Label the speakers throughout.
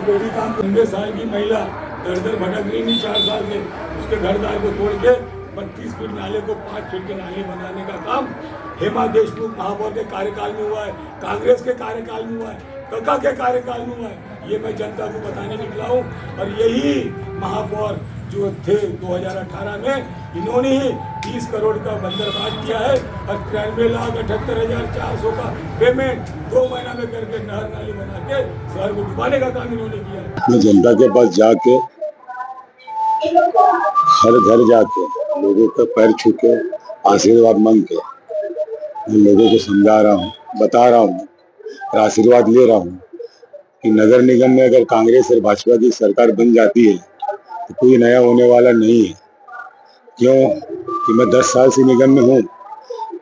Speaker 1: बेटी काम 19 साल की महिला दर दर भटक रही थी 4 साल से, उसके घर द्वार को तोड़ के 32 फीट नाले को 5 फीट के नाले बनाने का काम हेमा देशमुख महापौर के कार्यकाल में हुआ है, कांग्रेस के कार्यकाल में हुआ है, कका के कार्यकाल में हुआ है। ये मैं जनता को बताने निकला हूँ। और यही महापौर जो थे 2018 में, इन्होंने ही 30 करोड़ का बंदर बांट किया है और 93,78,400 का पेमेंट 2 महीना में करके नहर नाली बना के शहर को डुबाने का काम इन्होंने किया है।
Speaker 2: मैं जनता के पास जाके हर घर जाके लोगों के पैर छू के आशीर्वाद मांग के मैं लोगों को समझा रहा हूँ, बता रहा हूँ और आशीर्वाद ले रहा हूँ कि नगर निगम में अगर कांग्रेस और भाजपा की सरकार बन जाती है तो कोई नया होने वाला नहीं है। क्यों कि मैं 10 साल से निगम में हूँ।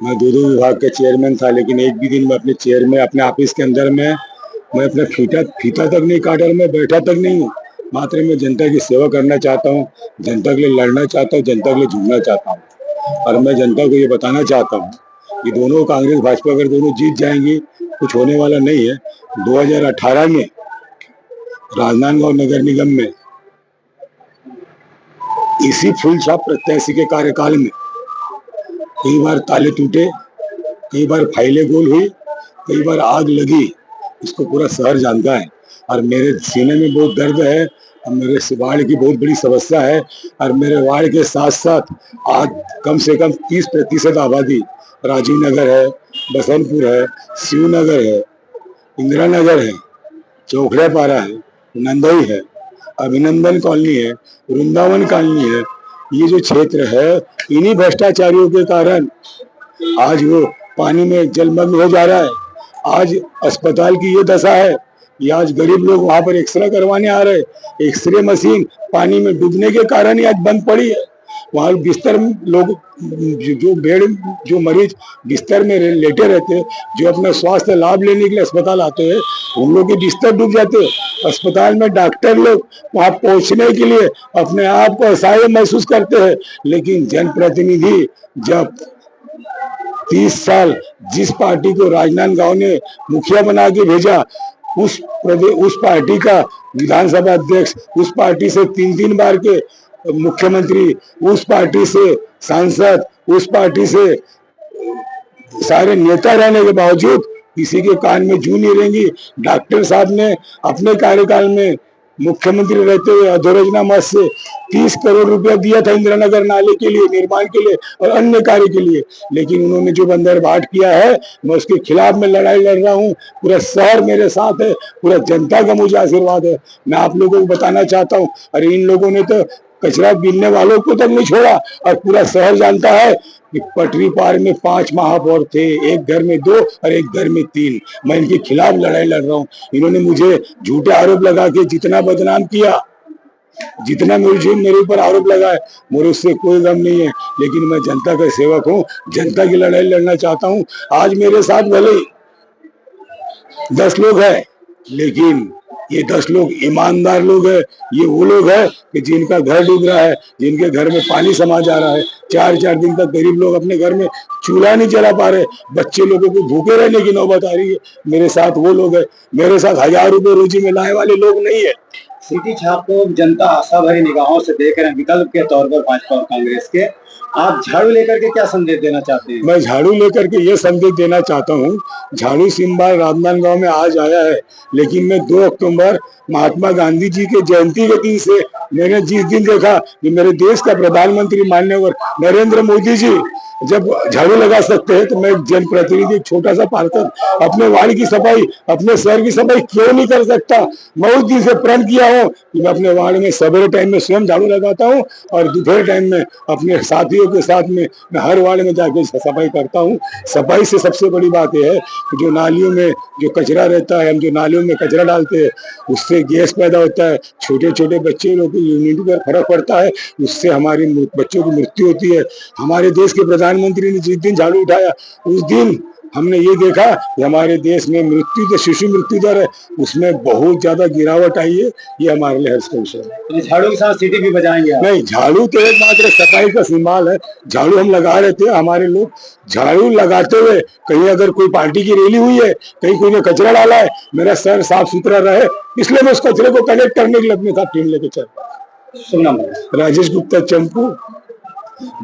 Speaker 2: मैं 2 विभाग का चेयरमैन था, लेकिन एक भी दिन में अपने चेयर में अपने ऑफिस के अंदर में मैं अपना फीता तक नहीं काटा, मैं बैठा तक नहीं हूँ। मात्र मैं जनता की सेवा करना चाहता हूँ, जनता के लिए लड़ना चाहता हूँ, जनता के लिए झूमना चाहता हूँ। और मैं जनता को ये बताना चाहता हूँ कि दोनों कांग्रेस भाजपा अगर दोनों जीत जाएंगी कुछ होने वाला नहीं है। 2018 में राजनांदगांव नगर निगम में इसी फूल छाप प्रत्याशी के कार्यकाल में कई बार ताले टूटे, कई बार फाइलें गोल हुई, कई बार आग लगी। इसको पूरा शहर जानता है और मेरे सीने में बहुत दर्द है और मेरे वार्ड की बहुत बड़ी समस्या है। और मेरे वार्ड के साथ साथ आज कम से कम 30% आबादी राजीव नगर है, बसंतपुर है, शिवनगर है, इंदिरा नगर है, चौखड़ा पारा है, नंदई है, अभिनंदन कॉलोनी है, वृंदावन कॉलोनी है। ये जो क्षेत्र है इन्हीं भ्रष्टाचारियों के कारण आज वो पानी में जलमग्न हो जा रहा है। आज अस्पताल की ये दशा है कि आज गरीब लोग वहां पर एक्सरे करवाने आ रहे, एक्सरे मशीन पानी में डूबने के कारण ही आज बंद पड़ी है। वहाँ बिस्तर लोग जो मरीज बिस्तर में लेटे रहते हैं, जो अपना स्वास्थ्य लाभ लेने के लिए अस्पताल आते हैं, उन लोग के बिस्तर डूब जाते हैं। अस्पताल में डॉक्टर लोग वहां पहुंचने के लिए अपने आप को असहाय महसूस करते हैं। लेकिन जनप्रतिनिधि जब 30 साल जिस पार्टी को राजनांदगांव ने मुखिया बना के भेजा, उस पार्टी का विधानसभा अध्यक्ष, उस पार्टी से 3 बार के मुख्यमंत्री, उस पार्टी से सांसद, उस पार्टी से सारे नेता रहने के बावजूद किसी के कान में जू नहीं रहेंगी। डॉक्टर साहब ने अपने कार्यकाल में मुख्यमंत्री रहते हुए अधोरजना मद से 30 करोड़ रुपया दिया था इंदिरा नगर नाले के लिए, निर्माण के लिए और अन्य कार्य के लिए। लेकिन उन्होंने जो बंदर बाट किया है, मैं उसके खिलाफ में लड़ाई लड़ रहा हूँ। पूरा शहर मेरे साथ है, पूरा जनता का मुझे आशीर्वाद है। मैं आप लोगों को बताना चाहता हूँ, अरे इन लोगों ने तो कचरा बीनने वालों को तक नहीं छोड़ा और पूरा शहर जानता है कि पटरी पार में 5 महापौर थे, एक घर में 2 और एक घर में 3। मैं इनके खिलाफ लड़ाई लड़ रहा हूँ। इन्होंने मुझे झूठे आरोप लगा के जितना बदनाम किया, जितना मेरे ऊपर आरोप लगाए, मुझे उससे कोई गम नहीं है। लेकिन मैं जनता का सेवक हूँ, जनता की लड़ाई लड़ना चाहता हूँ। आज मेरे साथ भले 10 लोग हैं, लेकिन ये 10 लोग ईमानदार लोग हैं। ये वो लोग हैं कि जिनका घर डूब रहा है, जिनके घर में पानी समा जा रहा है, 4-4 दिन तक गरीब लोग अपने घर में चूल्हा नहीं जला पा रहे, बच्चे लोगों को भूखे रहने की नौबत आ रही है। मेरे साथ वो लोग हैं, मेरे साथ 1000 रुपए रोजी में लाए वाले लोग नहीं है।
Speaker 3: सिटी छाप को जनता आशा भरी निगाहों से देख रहे हैं विकल्प के तौर पर भाजपा और कांग्रेस के। आप झाड़ू लेकर के क्या संदेश देना चाहते हैं?
Speaker 2: मैं झाड़ू लेकर के ये संदेश देना चाहता हूँ, झाड़ू सिंबल राजनांदगांव में आज आया है, लेकिन मैं 2 अक्टूबर महात्मा गांधी जी के जयंती के दिन से मैंने जिस दिन देखा कि मेरे देश का प्रधानमंत्री माननीय नरेंद्र मोदी जी जब झाड़ू लगा सकते हैं, तो मैं जनप्रतिनिधि छोटा सा पार्षद अपने वार्ड की सफाई, अपने शहर की सफाई क्यों नहीं कर सकता? मैं उस दिन से प्रण किया हूँ कि मैं अपने वार्ड में सवेरे टाइम में स्वयं झाड़ू लगाता हूँ और दोपहर टाइम में अपने साथियों के साथ में मैं हर वार्ड में जाके सफाई करता हूँ। सफाई से सबसे बड़ी बात यह है कि जो नालियों में जो कचरा रहता है, हम जो नालियों में कचरा डालते हैं, उससे गैस पैदा होता है, छोटे छोटे बच्चे लोगों की इम्यूनिटी पर फर्क पड़ता है, उससे हमारी बच्चों की मृत्यु होती है। हमारे देश के प्रधान प्रधानमंत्री ने जिस दिन झाड़ू उठाया उस दिन हमने ये देखा कि हमारे देश में मृत्यु जो शिशु मृत्यु दर है उसमें बहुत ज्यादा गिरावट आई है। ये हमारे लिए हर्ष का विषय है।
Speaker 3: तो झाड़ू के साथ सीटी भी बजाएंगे आप?
Speaker 2: नहीं, झाड़ू तो एकमात्र सफाई का सिंबल है। झाड़ू हम लगा रहे थे, हमारे लोग झाड़ू लगाते हुए कहीं अगर कोई पार्टी की रैली हुई है, कहीं कोई ने कचरा डाला है, मेरा शहर साफ सुथरा रहे, इसलिए मैं उस कचरे को कलेक्ट करने के लिए अपने साथ टीम लेके चल।
Speaker 3: शुभ नाम है?
Speaker 2: राजेश गुप्ता चंपू,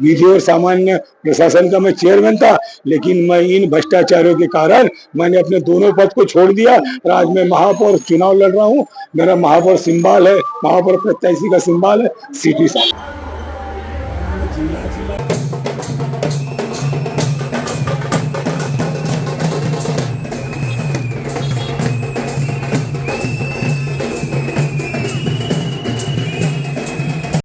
Speaker 2: विधि और सामान्य प्रशासन का मैं चेयरमैन था, लेकिन मैं इन भ्रष्टाचारों के कारण मैंने अपने दोनों पद को छोड़ दिया और आज मैं महापौर चुनाव लड़ रहा हूँ। मेरा महापौर सिंबल है, महापौर प्रत्याशी का सिंबल है सिटी साहब।